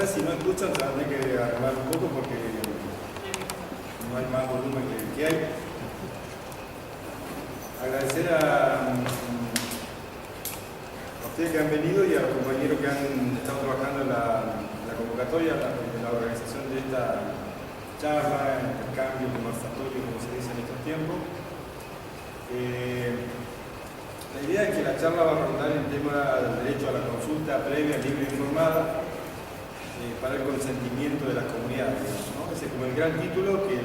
atrás, si no escuchan, se van a tener que arreglar un poco porque no hay más volumen que hay. Agradecer a ustedes que han venido y a los compañeros que han estado trabajando en la convocatoria, en la organización de esta charla, intercambio, conversatorio, como se dice en estos tiempos. La idea es que la charla va a rondar el tema del derecho a la consulta previa, libre e informada para el consentimiento de las comunidades, ¿no? Ese es como el gran título que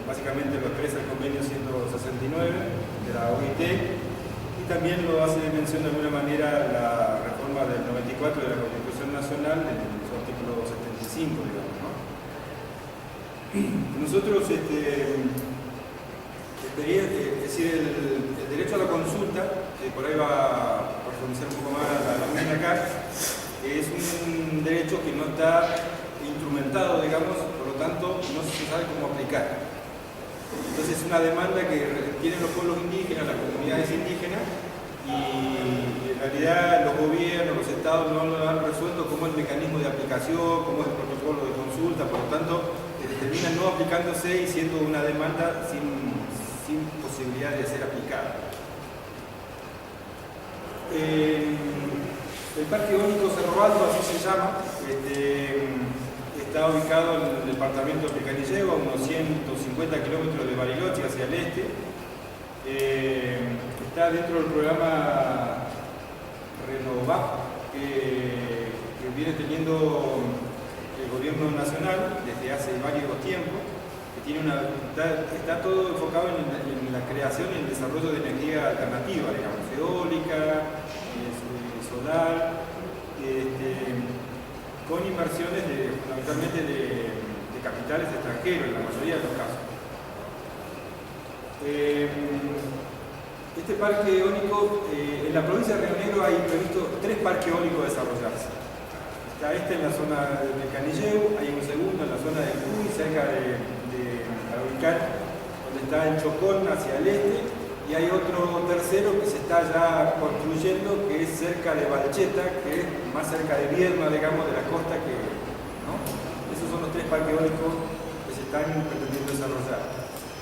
básicamente lo expresa el convenio 169 de la OIT y también lo hace mención de alguna manera la reforma del 94 de la Constitución Nacional en su artículo 75, digamos, ¿no? Nosotros, es decir, el derecho a la consulta, por ahí va a profundizar un poco más la nómina acá, es un derecho que no está instrumentado, digamos, por lo tanto no se sabe cómo aplicar. Entonces es una demanda que tienen los pueblos indígenas, las comunidades indígenas, y en realidad los gobiernos, los estados no lo han resuelto cómo es el mecanismo de aplicación, cómo es el protocolo de consulta, por lo tanto termina no aplicándose y siendo una demanda sin posibilidad de ser aplicada. El Parque Eólico Cerro Alto, así se llama, está ubicado en el departamento de Canilleo, a unos 150 kilómetros de Bariloche hacia el este. Está dentro del programa Renová, que viene teniendo el gobierno nacional desde hace varios tiempos, que tiene está todo enfocado en la creación y el desarrollo de energía alternativa, digamos, eólica, solar, con inversiones fundamentalmente de capitales extranjeros en la mayoría de los casos. Este parque eólico, en la provincia de Río Negro hay previsto 3 parques eólicos a desarrollarse. Está en la zona de Canilleu, hay un segundo en la zona de Cuy, cerca de Araucán, donde está en Chocón hacia el este, y hay otro tercero que se está ya construyendo, que es cerca de Valcheta, que es más cerca de Viedma, digamos, de la costa, ¿no? Esos son los 3 parques eólicos que se están pretendiendo desarrollar.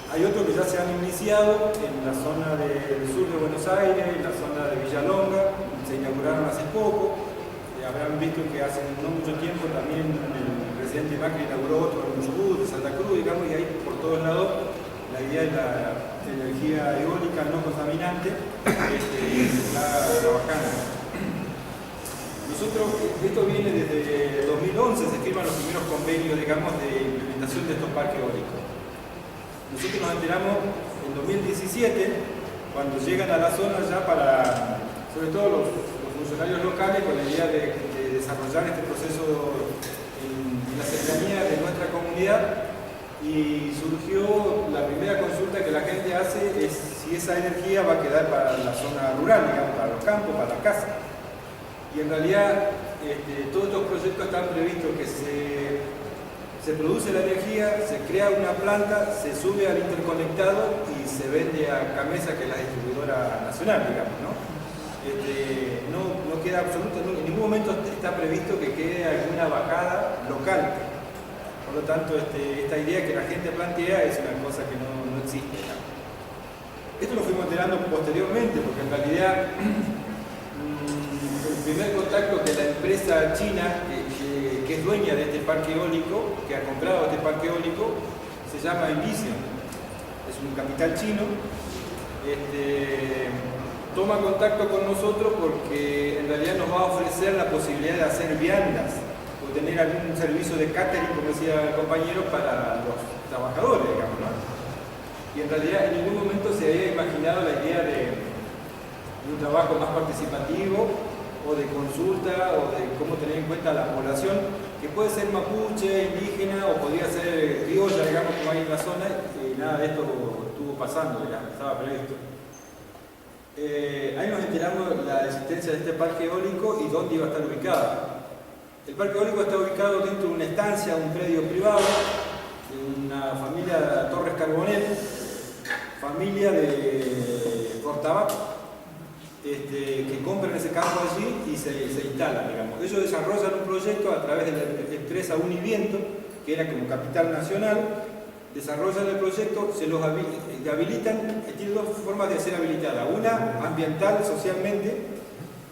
Hay otros que ya se han iniciado en la zona del sur de Buenos Aires, en la zona de Villalonga, se inauguraron hace poco. Habrán visto que hace no mucho tiempo también el presidente Macri inauguró otro en Chubut, de Santa Cruz, digamos, y ahí por todos lados la idea de la energía eólica no contaminante se está trabajando. Nosotros, esto viene desde 2011, se firman los primeros convenios, digamos, de implementación de estos parques eólicos. Nosotros nos enteramos en 2017, cuando llegan a la zona ya para, sobre todo los funcionarios locales, con la idea de desarrollar este proceso en la cercanía de nuestra comunidad, y surgió la primera consulta que la gente hace es si esa energía va a quedar para la zona rural, digamos, para los campos, para la casa. Y en realidad todos estos proyectos están previstos que se produce la energía, se crea una planta, se sube al interconectado y se vende a Camesa, que es la distribuidora nacional, digamos, ¿no? No queda absolutamente, en ningún momento está previsto que quede alguna bajada local. Por lo tanto, esta idea que la gente plantea es una cosa que no existe. Esto lo fuimos enterando posteriormente, porque en realidad el primer contacto que la empresa china, que es dueña de este parque eólico, que ha comprado este parque eólico, se llama Envision. Es un capital chino. Toma contacto con nosotros porque en realidad nos va a ofrecer la posibilidad de hacer viandas o tener algún servicio de catering, como decía el compañero, para los trabajadores, digamos, ¿no? Y en realidad en ningún momento se había imaginado la idea de un trabajo más participativo o de consulta o de cómo tener en cuenta a la población, que puede ser mapuche, indígena o podría ser criolla, digamos, como hay en la zona, y nada de esto estuvo pasando, digamos, estaba previsto. Ahí nos enteramos de la existencia de este parque eólico y dónde iba a estar ubicado. El parque eólico está ubicado dentro de una estancia, un predio privado, de una familia Torres Carbonell, familia de Cortabaco. que compran ese campo allí y se instalan, digamos. Ellos desarrollan un proyecto a través de la empresa Univiento, que era como capital nacional, desarrollan el proyecto, se los habilitan, tiene dos formas de ser habilitada. Una, ambiental, socialmente,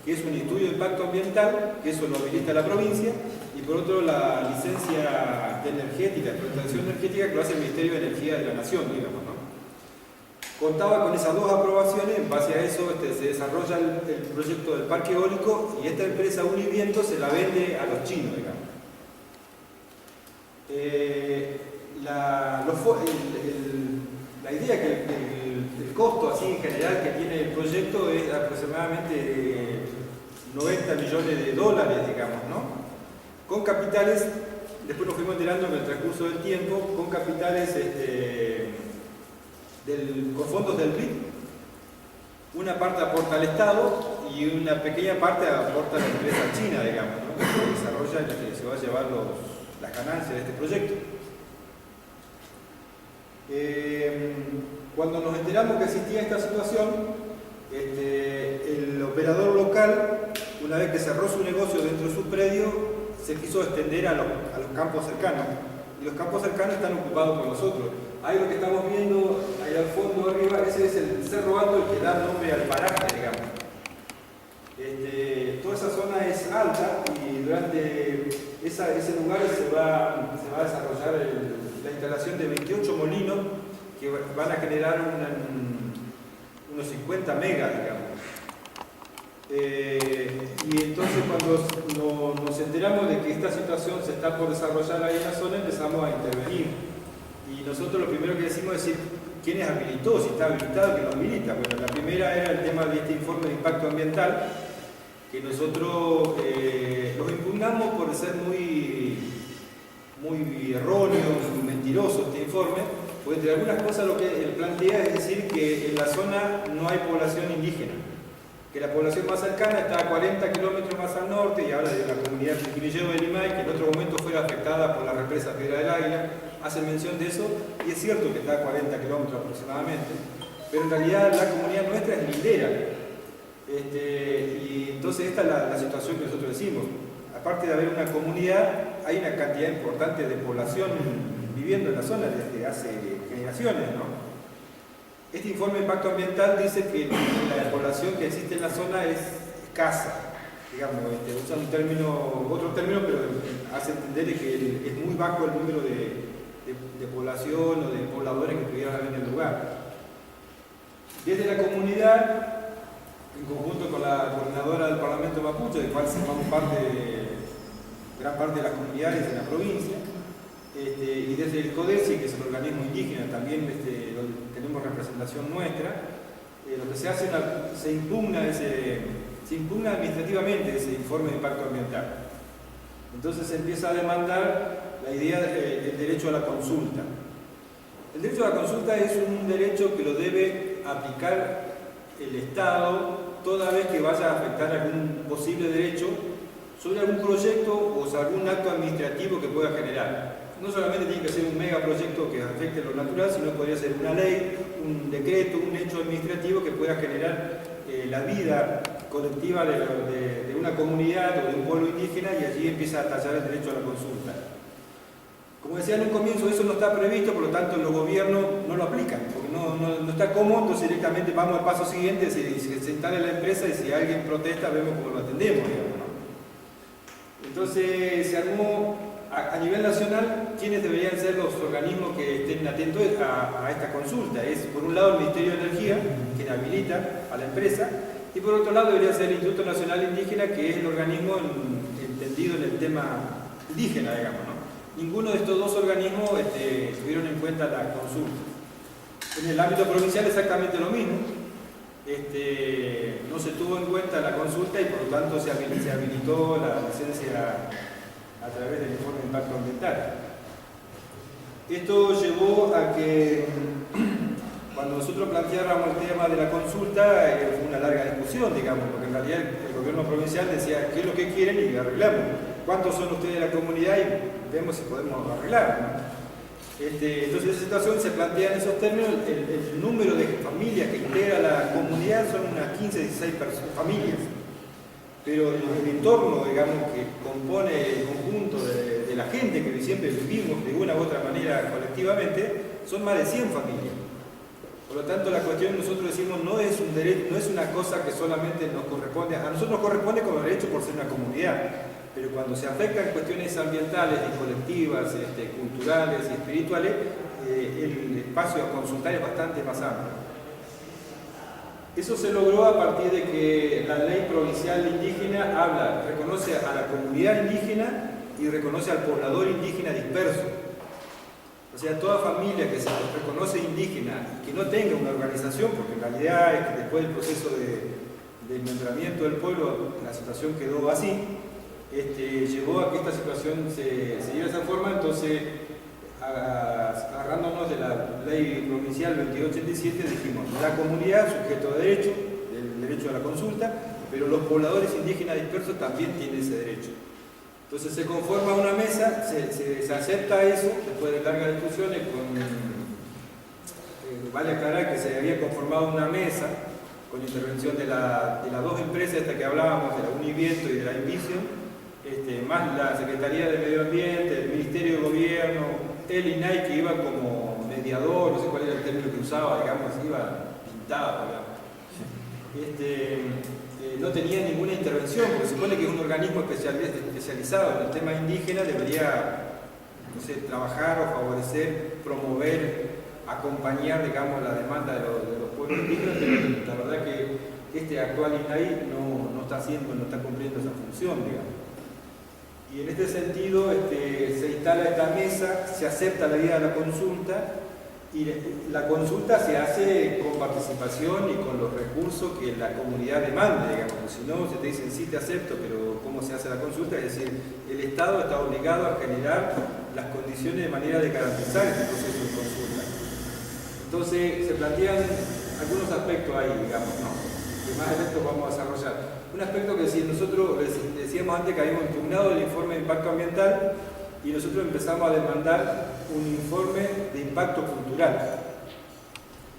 que es un estudio de impacto ambiental, que eso lo habilita la provincia, y por otro la licencia de energética, explotación energética, que lo hace el Ministerio de Energía de la Nación, digamos, ¿no? Contaba con esas dos aprobaciones, en base a eso se desarrolla el proyecto del parque eólico y esta empresa Univiento se la vende a los chinos, digamos. La idea que el costo así en general que tiene el proyecto es aproximadamente 90 millones de dólares, digamos, ¿no? Con capitales, después nos fuimos enterando en el transcurso del tiempo, con capitales con fondos del BID, una parte aporta al Estado y una pequeña parte aporta a la empresa china, digamos, ¿no? Que desarrolla y que se va a llevar las ganancias de este proyecto. Cuando nos enteramos que existía esta situación, el operador local, una vez que cerró su negocio dentro de su predio, se quiso extender a los campos cercanos. Y los campos cercanos están ocupados por nosotros. Ahí lo que estamos viendo, ahí al fondo arriba, ese es el Cerro Alto, el que da nombre al paraje, digamos. Toda esa zona es alta y durante ese lugar se va a desarrollar la instalación de 28 molinos que van a generar unos 50 megas, digamos. Y entonces cuando nos enteramos de que esta situación se está por desarrollar ahí en la zona, empezamos a intervenir. Y nosotros lo primero que decimos es decir, ¿quién es habilitó? Si está habilitado, ¿quién lo habilita? Bueno, la primera era el tema de este informe de impacto ambiental, que nosotros los impugnamos por ser muy erróneo, muy mentiroso este informe, porque entre algunas cosas lo que él plantea es decir que en la zona no hay población indígena, que la población más cercana está a 40 kilómetros más al norte y habla de la comunidad Chiquinillero de Limay, que en otro momento fue afectada por la represa Piedra del Águila, hace mención de eso, y es cierto que está a 40 kilómetros aproximadamente, pero en realidad la comunidad nuestra es lindera. Y entonces esta es la situación que nosotros decimos. Aparte de haber una comunidad, hay una cantidad importante de población viviendo en la zona desde hace generaciones, ¿no? Este informe de impacto ambiental dice que la población que existe en la zona es escasa, digamos, usa otro término, pero hace entender que es muy bajo el número de población o de pobladores que pudieran haber en el lugar. Desde la comunidad, en conjunto con la coordinadora del Parlamento Mapuche, del cual formamos gran parte de las comunidades de la provincia, y desde el CODESI, que es el organismo indígena, también donde tenemos representación nuestra, lo que se hace se impugna administrativamente ese informe de impacto ambiental. Entonces se empieza a demandar la idea del derecho a la consulta. El derecho a la consulta es un derecho que lo debe aplicar el Estado toda vez que vaya a afectar algún posible derecho sobre algún proyecto o sobre algún acto administrativo que pueda generar. No solamente tiene que ser un megaproyecto que afecte lo natural, sino podría ser una ley, un decreto, un hecho administrativo que pueda generar la vida colectiva de una comunidad o de un pueblo indígena, y allí empieza a tallar el derecho a la consulta. Como decía en un comienzo, eso no está previsto, por lo tanto los gobiernos no lo aplican, porque no está cómodo, entonces directamente vamos al paso siguiente, se instala la empresa y si alguien protesta vemos cómo lo atendemos, digamos, ¿no? Entonces se armó a nivel nacional quiénes deberían ser los organismos que estén atentos a esta consulta. Es por un lado el Ministerio de Energía, quien habilita a la empresa, y por otro lado debería ser el Instituto Nacional Indígena, que es el organismo entendido en el tema indígena, digamos, ¿no? Ninguno de estos dos organismos tuvieron en cuenta la consulta. En el ámbito provincial exactamente lo mismo. No se tuvo en cuenta la consulta y por lo tanto se habilitó la licencia a través del informe de impacto ambiental. Esto llevó a que cuando nosotros planteáramos el tema de la consulta fue una larga discusión, digamos, porque en realidad el gobierno provincial decía qué es lo que quieren y arreglamos. ¿Cuántos son ustedes de la comunidad? Y vemos si podemos arreglar, ¿no? Entonces, en esa situación se plantea en esos términos el número de familias que integra la comunidad son unas 15, 16 familias. Pero el entorno, digamos, que compone el conjunto de la gente que siempre vivimos de una u otra manera colectivamente, son más de 100 familias. Por lo tanto, la cuestión nosotros decimos no es un derecho, no es una cosa que solamente nos corresponde, a nosotros nos corresponde como derecho por ser una comunidad, pero cuando se afectan cuestiones ambientales y colectivas, culturales y espirituales, el espacio a consultar es bastante más amplio. Eso se logró a partir de que la ley provincial indígena reconoce a la comunidad indígena y reconoce al poblador indígena disperso. O sea, toda familia que se reconoce indígena y que no tenga una organización, porque en realidad es que después del proceso de enmembramiento del pueblo, la situación quedó así, llevó a que esta situación se diera de esa forma. Entonces, agarrándonos de la ley provincial 2287, dijimos, la comunidad sujeto de derecho, el derecho a la consulta, pero los pobladores indígenas dispersos también tienen ese derecho. Entonces se conforma una mesa, se acepta eso, después de largas discusiones, vale aclarar que se había conformado una mesa con intervención de las dos empresas estas que hablábamos, de la Univiento y de la Invision, más la Secretaría de Medio Ambiente, el Ministerio de Gobierno, el INAI, que iba como mediador, no sé cuál era el término que usaba, digamos, iba pintado, digamos. No tenía ninguna intervención, porque se supone que es un organismo especializado en el tema indígena, debería, no sé, trabajar o favorecer, promover, acompañar, digamos, la demanda de los pueblos indígenas, pero la verdad que este actual INAI no está cumpliendo esa función, digamos. Y en este sentido se instala esta mesa, se acepta la idea de la consulta, y la consulta se hace con participación y con los recursos que la comunidad demande, digamos. Si no, se te dicen sí te acepto, pero ¿cómo se hace la consulta? Es decir, el Estado está obligado a generar las condiciones de manera de garantizar este proceso de consulta. Entonces se plantean algunos aspectos ahí, digamos, ¿no? Que más adelante vamos a desarrollar. Un aspecto que si nosotros decíamos antes que habíamos impugnado el informe de impacto ambiental y nosotros empezamos a demandar un informe de impacto cultural.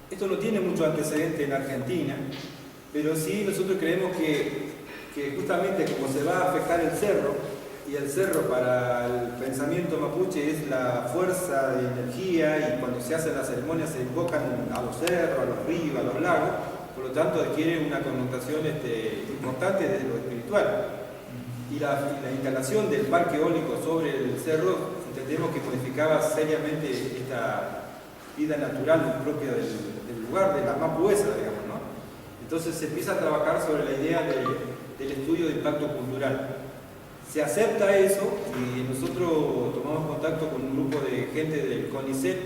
Esto no tiene mucho antecedente en Argentina, pero sí nosotros creemos que justamente como se va a afectar el cerro, y el cerro para el pensamiento mapuche es la fuerza de energía, y cuando se hacen las ceremonias se invocan a los cerros, a los ríos, a los lagos, por lo tanto adquiere una connotación importante desde lo espiritual. Y la instalación del parque eólico sobre el cerro entendemos que modificaba seriamente esta vida natural propia del lugar, de la mapuesa, digamos, ¿no? Entonces se empieza a trabajar sobre la idea del estudio de impacto cultural. Se acepta eso y nosotros tomamos contacto con un grupo de gente del CONICET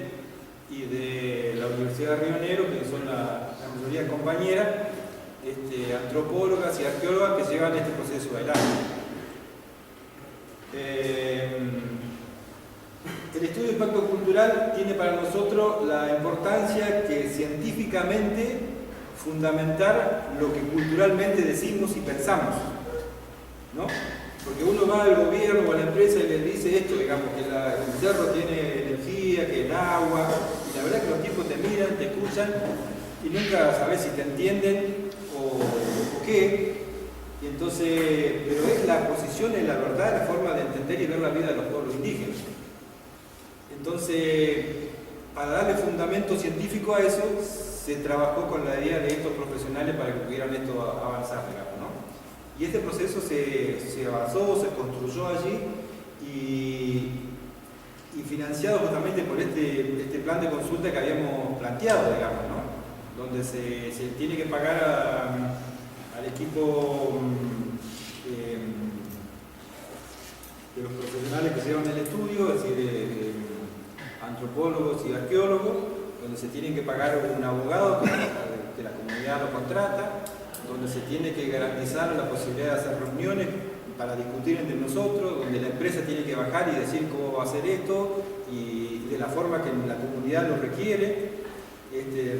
y de la Universidad de Río Negro, que son la mayoría compañeras, antropólogas y arqueólogas que llevan este proceso adelante. El estudio de impacto cultural tiene para nosotros la importancia que científicamente fundamentar lo que culturalmente decimos y pensamos, ¿no? Porque uno va al gobierno o a la empresa y le dice esto, digamos, que el cerro tiene energía, que el agua, y la verdad es que los tipos te miran, te escuchan y nunca sabes si te entienden o qué. Y entonces, pero es la posición, es la verdad, la forma de entender y ver la vida de los pueblos indígenas. Entonces, para darle fundamento científico a eso, se trabajó con la idea de estos profesionales para que pudieran esto avanzar, digamos, ¿no? Y este proceso se avanzó, se construyó allí y financiado justamente por este plan de consulta que habíamos planteado, digamos, ¿no? Donde se tiene que pagar al equipo de los profesionales que llevan el estudio, es decir, de antropólogos y arqueólogos, donde se tienen que pagar un abogado que la comunidad lo contrata, donde se tiene que garantizar la posibilidad de hacer reuniones para discutir entre nosotros, donde la empresa tiene que bajar y decir cómo va a hacer esto y de la forma que la comunidad lo requiere,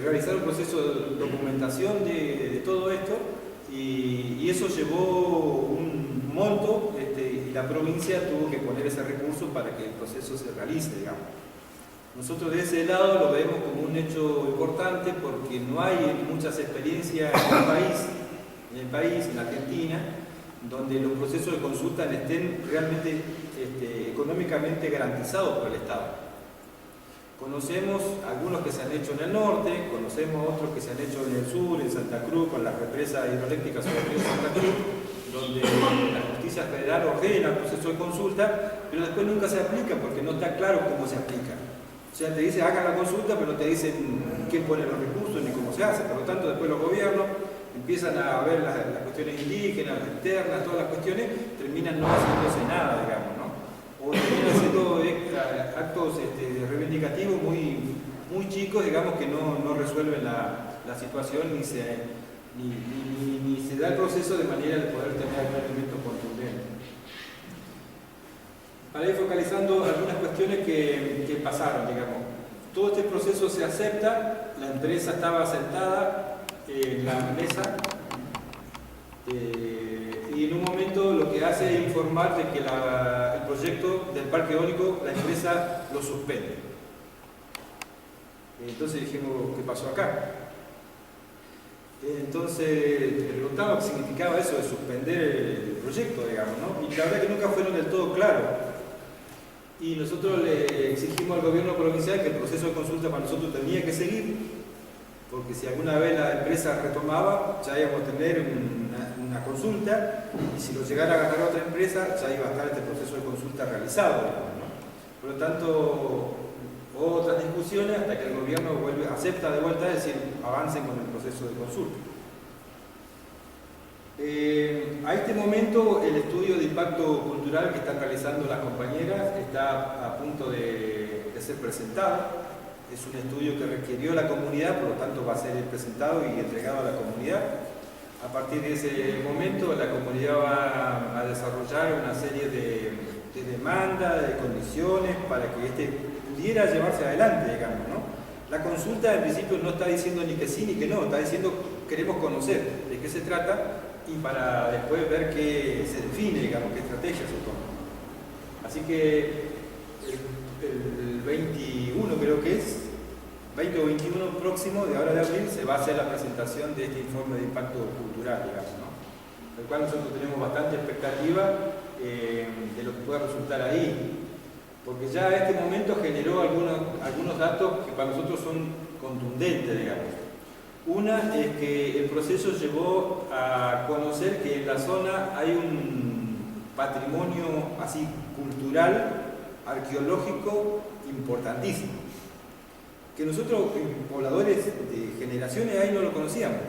realizar un proceso de documentación de todo esto, y eso llevó un monto y la provincia tuvo que poner ese recurso para que el proceso se realice, digamos. Nosotros de ese lado lo vemos como un hecho importante porque no hay muchas experiencias en el país, en Argentina, donde los procesos de consulta estén realmente económicamente garantizados por el Estado. Conocemos algunos que se han hecho en el norte, conocemos otros que se han hecho en el sur, en Santa Cruz, con las represas hidroeléctricas sobre el río Santa Cruz, donde la justicia federal ordena el proceso de consulta, pero después nunca se aplica porque no está claro cómo se aplica. O sea, te dice hagan la consulta, pero no te dicen quién pone los recursos ni cómo se hace. Por lo tanto, después los gobiernos empiezan a ver las cuestiones indígenas, las internas, todas las cuestiones, terminan no haciéndose nada, digamos, ¿no? O terminan haciendo actos reivindicativos muy chicos, digamos, que no resuelven la situación ni se da el proceso de manera de poder tener elementos contundentes. Para ir focalizando algunas cuestiones que pasaron, digamos. Todo este proceso se acepta, la empresa estaba sentada en la mesa y en un momento lo que hace es informar de que el proyecto del parque eólico, la empresa lo suspende. Entonces dijimos, ¿qué pasó acá? Entonces preguntaba qué significaba eso de suspender el proyecto, digamos, ¿no? Y la verdad que nunca fueron del todo claros. Y nosotros le exigimos al gobierno provincial que el proceso de consulta para nosotros tenía que seguir, porque si alguna vez la empresa retomaba, ya íbamos a tener una consulta, y si lo llegara a ganar otra empresa, ya iba a estar este proceso de consulta realizado, digamos, ¿no? Por lo tanto, otras discusiones hasta que el gobierno acepta de vuelta, es decir, avancen con el proceso de consulta. A este momento el estudio de impacto cultural que están realizando las compañeras está a punto de ser presentado. Es un estudio que requirió la comunidad, por lo tanto va a ser presentado y entregado a la comunidad. A partir de ese momento la comunidad va a desarrollar una serie de demandas, de condiciones para que pudiera llevarse adelante, digamos, ¿no? La consulta en principio no está diciendo ni que sí ni que no, está diciendo queremos conocer de qué se trata y para después ver qué se define, digamos, qué estrategia se toma. Así que el 21 creo que es, 20 o 21 próximo de ahora de abril se va a hacer la presentación de este informe de impacto cultural, digamos, ¿no? Del cual nosotros tenemos bastante expectativa de lo que pueda resultar ahí, porque ya a este momento generó algunos datos que para nosotros son contundentes, digamos. Una es que el proceso llevó a conocer que en la zona hay un patrimonio así cultural, arqueológico importantísimo, que nosotros, pobladores de generaciones ahí no lo conocíamos.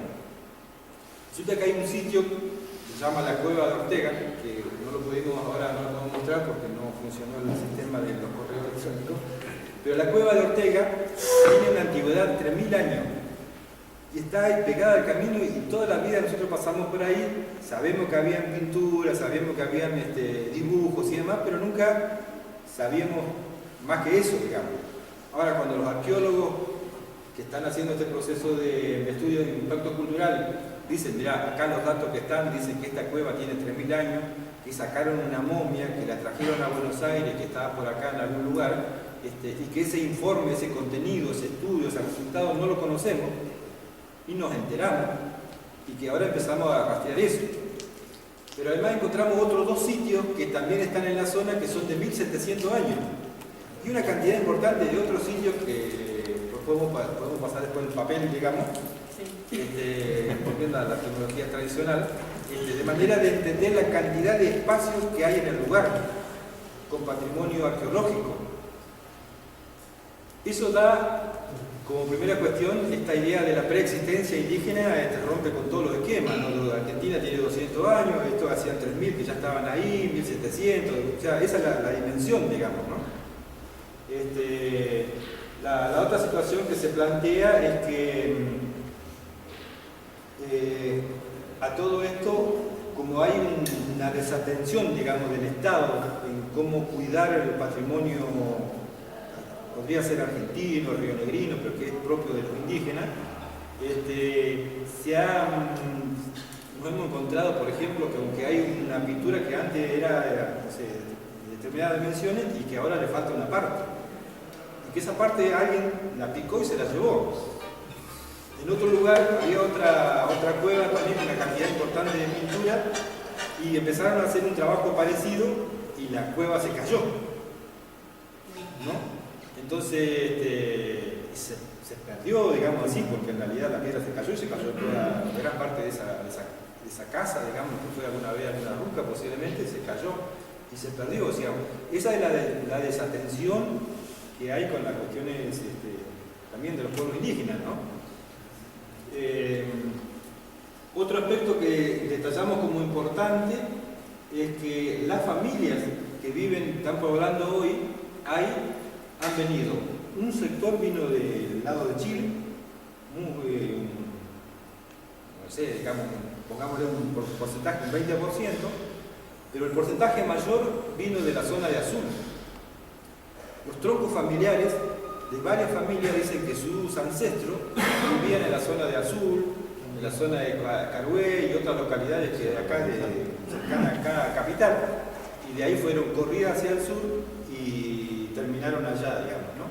Resulta que hay un sitio que se llama la Cueva de Ortega, que no lo podemos mostrar porque no funcionó el sistema de los correos electrónicos, pero la Cueva de Ortega tiene una antigüedad de 3000 años y está ahí pegada al camino y toda la vida nosotros pasamos por ahí, sabemos que habían pinturas, sabemos que habían dibujos y demás, pero nunca sabíamos más que eso, digamos. Ahora, cuando los arqueólogos que están haciendo este proceso de estudio de impacto cultural dicen, mirá, acá los datos que están, dicen que esta cueva tiene 3000 años, que sacaron una momia, que la trajeron a Buenos Aires, que estaba por acá en algún lugar, y que ese informe, ese contenido, ese estudio, ese resultado no lo conocemos, y nos enteramos, y que ahora empezamos a rastrear eso. Pero además encontramos otros dos sitios que también están en la zona, que son de 1700 años, y una cantidad importante de otros sitios que podemos pasar después en papel, digamos, volviendo a la tecnología tradicional, de manera de entender la cantidad de espacios que hay en el lugar con patrimonio arqueológico. Eso da como primera cuestión esta idea de la preexistencia indígena, rompe con todos los esquemas, ¿no? Argentina tiene 200 años, estos hacían 3000 que ya estaban ahí, 1700, o sea, esa es la dimensión, digamos, ¿no? La otra situación que se plantea es que a todo esto, como hay una desatención, digamos, del Estado en cómo cuidar el patrimonio, podría ser argentino, rionegrino, pero que es propio de los indígenas, nos hemos encontrado, por ejemplo, que aunque hay una pintura que antes era no sé, de determinadas dimensiones y que ahora le falta una parte. y que esa parte alguien la picó y se la llevó. En otro lugar había otra cueva también con una cantidad importante de pintura y empezaron a hacer un trabajo parecido y la cueva se cayó, ¿no? Entonces se perdió, digamos así, porque en realidad la piedra se cayó y se cayó toda gran parte de esa casa, digamos, que fue alguna vez alguna ruca posiblemente, se cayó y se perdió. Digamos. Esa es la desatención que hay con las cuestiones también de los pueblos indígenas, ¿no? Otro aspecto que detallamos como importante es que las familias que están poblando hoy, han venido. Un sector vino del lado de Chile, no sé, digamos, pongámosle un porcentaje, un 20%, pero el porcentaje mayor vino de la zona de Azul. Los troncos familiares de varias familias dicen que sus ancestros vivían en la zona de Azul, en la zona de Carué y otras localidades que de acá, cercanas acá a Capital, y de ahí fueron corridas hacia el sur y terminaron allá, digamos, ¿no?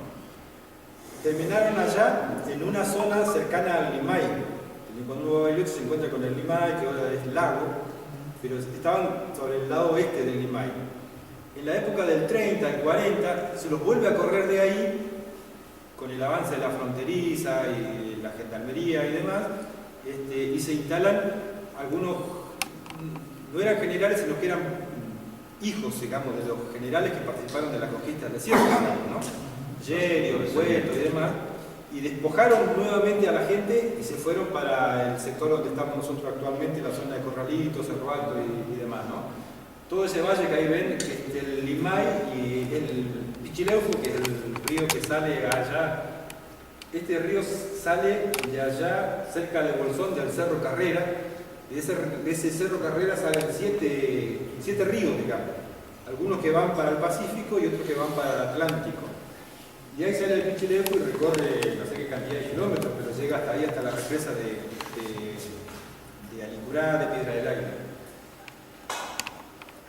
Terminaron allá en una zona cercana al Limay. Cuando Nueva Bariloche se encuentra con el Limay, que ahora es lago, pero estaban sobre el lado oeste del Limay. En la época del 30, el 40, se los vuelve a correr de ahí, con el avance de la fronteriza y la gendarmería y demás, y se instalan algunos, no eran generales, sino que eran hijos, digamos, de los generales que participaron de la conquista del desierto, ¿no? Yerio, Cueto y demás, y despojaron nuevamente a la gente y se fueron para el sector donde estamos nosotros actualmente, la zona de Corralitos, Cerro Alto y demás, ¿no? Todo ese valle que ahí ven, el Limay y el Pichileuco, que es el río que sale allá. Este río sale de allá, cerca del Bolsón, del Cerro Carrera. De ese Cerro Carrera salen siete ríos, digamos. Algunos que van para el Pacífico y otros que van para el Atlántico. Y ahí sale el Pichileuco y recorre no sé qué cantidad de kilómetros, pero llega hasta ahí, hasta la represa de Alicurá, de Piedra del Águila.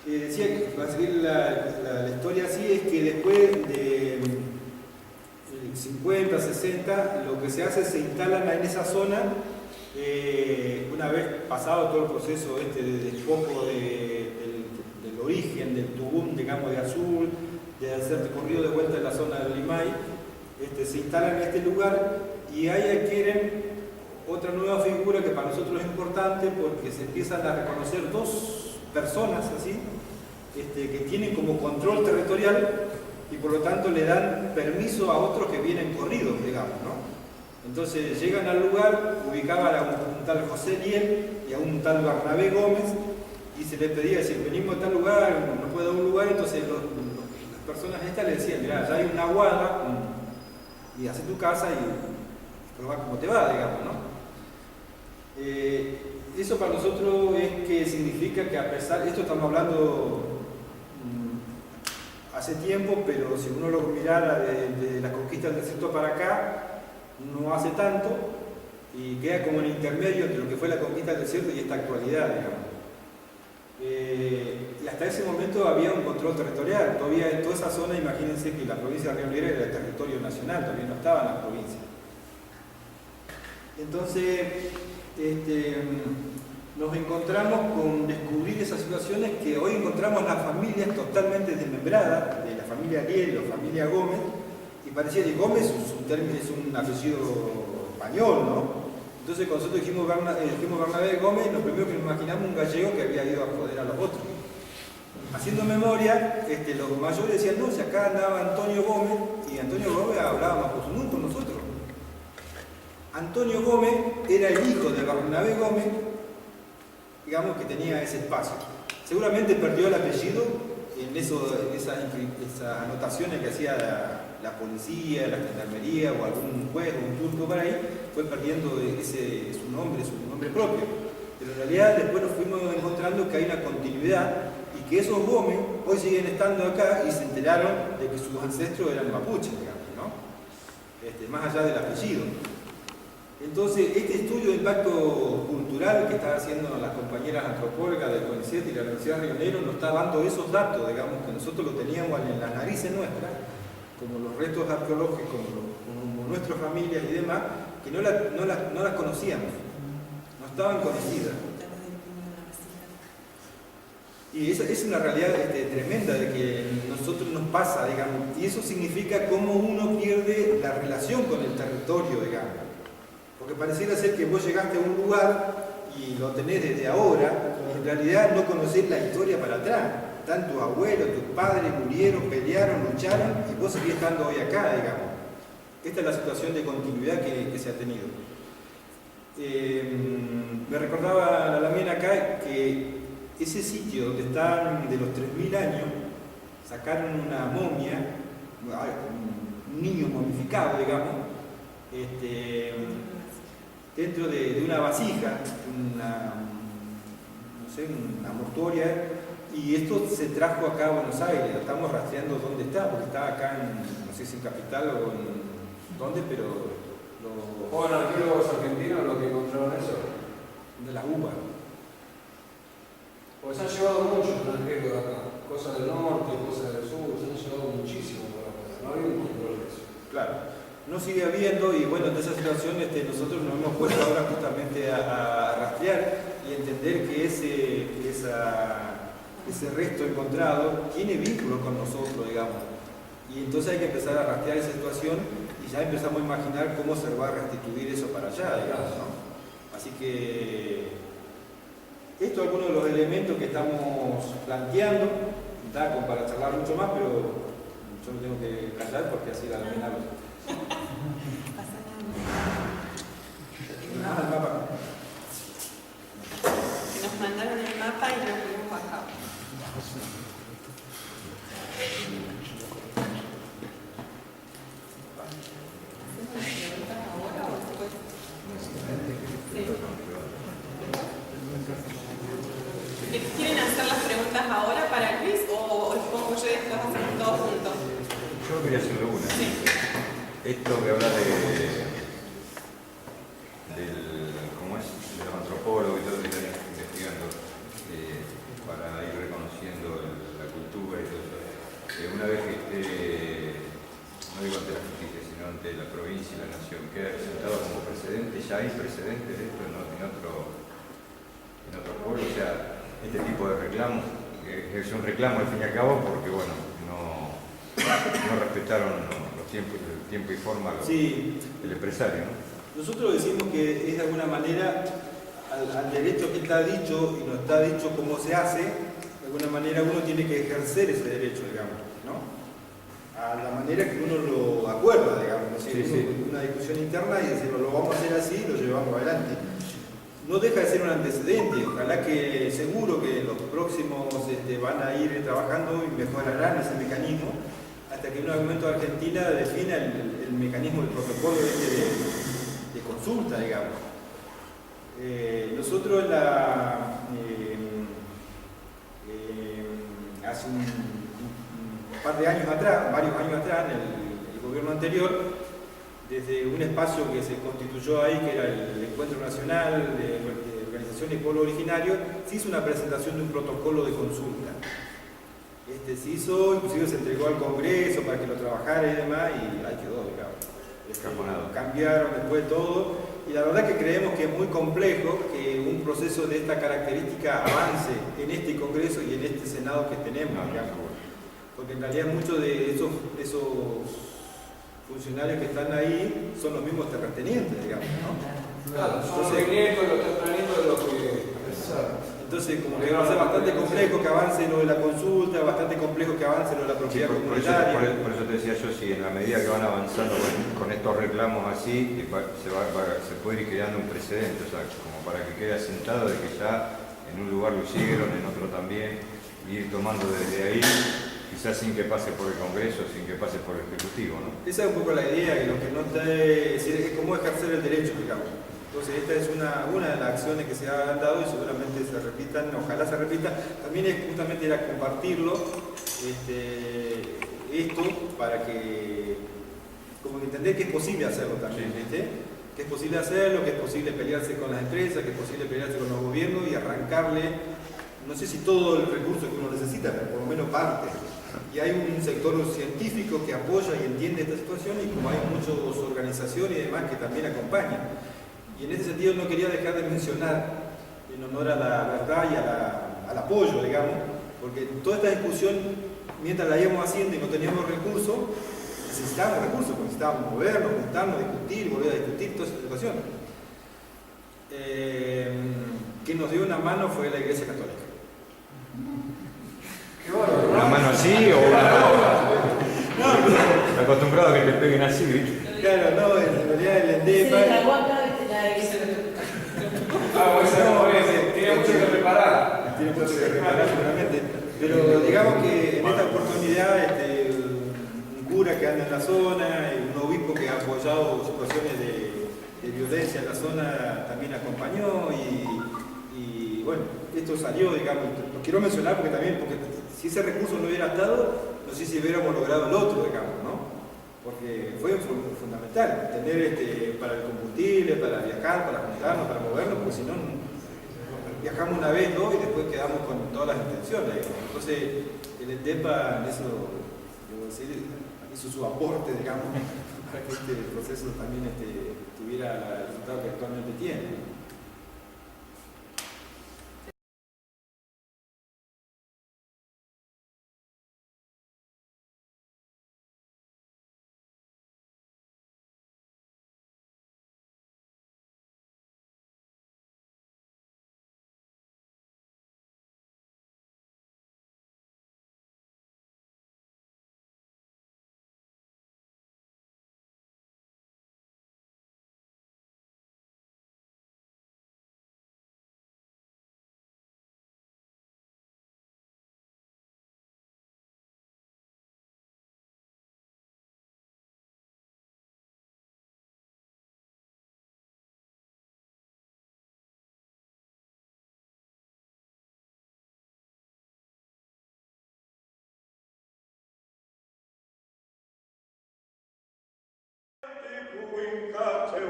Decía que, para seguir la historia así, es que después de 50, 60, lo que se hace es se instalan en esa zona, una vez pasado todo el proceso de despojo del origen, del Tubún, digamos, de Azul, de hacer recorrido de vuelta en la zona del Limay, se instalan en este lugar y ahí adquieren otra nueva figura que para nosotros es importante porque se empiezan a reconocer dos personas así, que tienen como control territorial y por lo tanto le dan permiso a otros que vienen corridos, digamos, ¿no? Entonces llegan al lugar, ubicaban a un tal José Liel y a un tal Barnabé Gómez y se les pedía, si venimos a tal lugar, no puede dar un lugar, entonces las personas estas le decían, mirá, ya hay una guarda y hace tu casa y probá cómo te va, digamos, ¿no? Eso para nosotros es que significa que a pesar, esto estamos hablando hace tiempo, pero si uno lo mirara de la conquista del desierto para acá, no hace tanto, y queda como en intermedio entre lo que fue la conquista del desierto y esta actualidad, digamos. Y hasta ese momento había un control territorial, todavía en toda esa zona, imagínense que la provincia de Río Negro era el territorio nacional, todavía no estaban las provincias. Entonces, nos encontramos con descubrir esas situaciones que hoy encontramos las familias totalmente desmembradas, de la familia Liel o familia Gómez, y parecía que Gómez es un apellido español, ¿no? Entonces cuando nosotros dijimos Bernabé Gómez, lo primero que nos imaginamos un gallego que había ido a joder a los otros. Haciendo memoria, los mayores decían, no, si acá andaba Antonio Gómez, y Antonio Gómez hablaba Mapuzungún con nosotros. Antonio Gómez era el hijo de Bernabé Gómez, digamos que tenía ese espacio. Seguramente perdió el apellido en esas anotaciones que hacía la policía, la gendarmería o algún juez o un turco por ahí, fue perdiendo su nombre propio. Pero en realidad después nos fuimos encontrando que hay una continuidad y que esos Gómez hoy siguen estando acá y se enteraron de que sus ancestros eran mapuches, digamos, ¿no? Más allá del apellido. Entonces, este estudio de impacto cultural que están haciendo las compañeras antropólogas del CONICET y la Universidad de Río Negro nos está dando esos datos, digamos, que nosotros lo teníamos en las narices nuestras, como los restos arqueológicos, como nuestras familias y demás, que no las conocíamos, no estaban conocidas. Y esa es una realidad tremenda de que a nosotros nos pasa, digamos, y eso significa cómo uno pierde la relación con el territorio, digamos. Porque pareciera ser que vos llegaste a un lugar y lo tenés desde ahora, y en realidad no conocés la historia para atrás. Están tus abuelos, tus padres murieron, pelearon, lucharon, y vos seguís estando hoy acá, digamos. Esta es la situación de continuidad que se ha tenido. Me recordaba la Lamena acá que ese sitio donde están de los 3000 años, sacaron una momia, un niño momificado, digamos, dentro de una vasija, una mortuoria, y esto se trajo acá a Buenos Aires. Estamos rastreando dónde está, porque está acá no sé si en Capital o en dónde, pero ¿Fueron arqueólogos argentinos los que encontraron eso? de las uvas. Pues se han llevado muchos extranjeros acá, cosas del norte, cosas del sur, se han llevado muchísimo para acá. No había un control de eso. Claro, no sigue habiendo, y bueno, de esa situación nosotros nos hemos puesto ahora justamente a rastrear y entender que ese resto encontrado tiene vínculo con nosotros, digamos. Y entonces hay que empezar a rastrear esa situación y ya empezamos a imaginar cómo se va a restituir eso para allá, digamos, ¿no? Así que esto es alguno de los elementos que estamos planteando. Da como para charlar mucho más, pero yo me tengo que callar porque así la terminamos. El mapa. Nos mandaron el mapa y lo vimos acá. ¿Quieren hacer las preguntas ahora para Luis o les pongo yo y después hacemos todos juntos? Yo quería hacerle una. Sí. Esto que habla del ¿cómo es? De los antropólogos y todo lo que están investigando para ir reconociendo la cultura y todo eso. Una vez que esté, no digo ante la justicia, sino ante la provincia y la nación, queda presentado como precedente. Ya hay precedentes de esto en otros pueblos. O sea, este tipo de reclamos, que es un reclamo al fin y al cabo porque, bueno, no respetaron los tiempos, el tiempo y forma del empresario, ¿no? Nosotros decimos que es de alguna manera al derecho que está dicho y no está dicho cómo se hace, de alguna manera uno tiene que ejercer ese derecho, digamos, ¿no? A la manera que uno lo acuerda, digamos, ¿no? Una discusión interna y decirlo, lo vamos a hacer así y lo llevamos adelante. No deja de ser un antecedente, ojalá que seguro que los próximos van a ir trabajando y mejorarán ese mecanismo hasta que en algún momento Argentina defina el mecanismo del protocolo de consulta, digamos. Nosotros hace un par de años atrás, varios años atrás, en el gobierno anterior, desde un espacio que se constituyó ahí, que era el Encuentro Nacional de Organizaciones y Pueblos Originarios, se hizo una presentación de un protocolo de consulta. Se hizo, inclusive se entregó al Congreso para que lo trabajara y demás, y ahí quedó, digamos. Cambiaron después todo, y la verdad que creemos que es muy complejo que un proceso de esta característica avance en este Congreso y en este Senado que tenemos, digamos. Porque en realidad muchos de esos funcionarios que están ahí son los mismos terratenientes, digamos, ¿no? Claro, son los nietos, los tataranietos de los que... Entonces, como que va a ser bastante complejo que avance lo de la consulta, bastante complejo que avance lo de la propiedad comunitaria. Por eso te decía yo, si en la medida que van avanzando con estos reclamos así, se puede ir creando un precedente, o sea, como para que quede asentado de que ya en un lugar lo hicieron, en otro también, y ir tomando desde ahí, quizás sin que pase por el Congreso, sin que pase por el Ejecutivo, ¿no? Esa es un poco la idea, que lo que no esté, es cómo ejercer el derecho, digamos. Entonces esta es una de las acciones que se han dado y seguramente se repitan, ojalá se repitan. También es justamente era compartirlo, esto, para que, como que entender que es posible hacerlo también, ¿viste? Que es posible hacerlo, que es posible pelearse con las empresas, que es posible pelearse con los gobiernos y arrancarle, no sé si todo el recurso que uno necesita, pero por lo menos parte. y hay un sector científico que apoya y entiende esta situación, y como hay muchas organizaciones y demás que también acompañan. Y en ese sentido no quería dejar de mencionar, en honor a la verdad y al apoyo, digamos, porque toda esta discusión, mientras la íbamos haciendo y no teníamos recursos, necesitábamos recursos, porque necesitábamos movernos, juntarnos, discutir, volver a discutir toda esa situación. Quien nos dio una mano fue la Iglesia Católica. ¿Una mano así o una no? Estoy acostumbrado a que te peguen así, ¿viste? Claro, no, en realidad el ENDEPA... Se la guarda de la iglesia. Tiene mucho que preparar. Tiene mucho que preparar, seguramente. Pero digamos que en esta oportunidad, un cura que anda en la zona, un obispo que ha apoyado situaciones de violencia en la zona, también acompañó, y bueno, esto salió, digamos, lo quiero mencionar porque también, porque si ese recurso no hubiera estado, no sé si hubiéramos logrado el otro, digamos, ¿no? Porque fue fundamental tener para el combustible, para viajar, para juntarnos, para movernos, porque si no, viajamos una vez, ¿no? Y después quedamos con todas las intenciones, digamos. Entonces, el ENDEPA en eso, debo decir, hizo su aporte, digamos, para que este proceso también tuviera el resultado que actualmente tiene.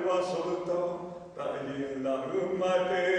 Ascolta, dai la rumate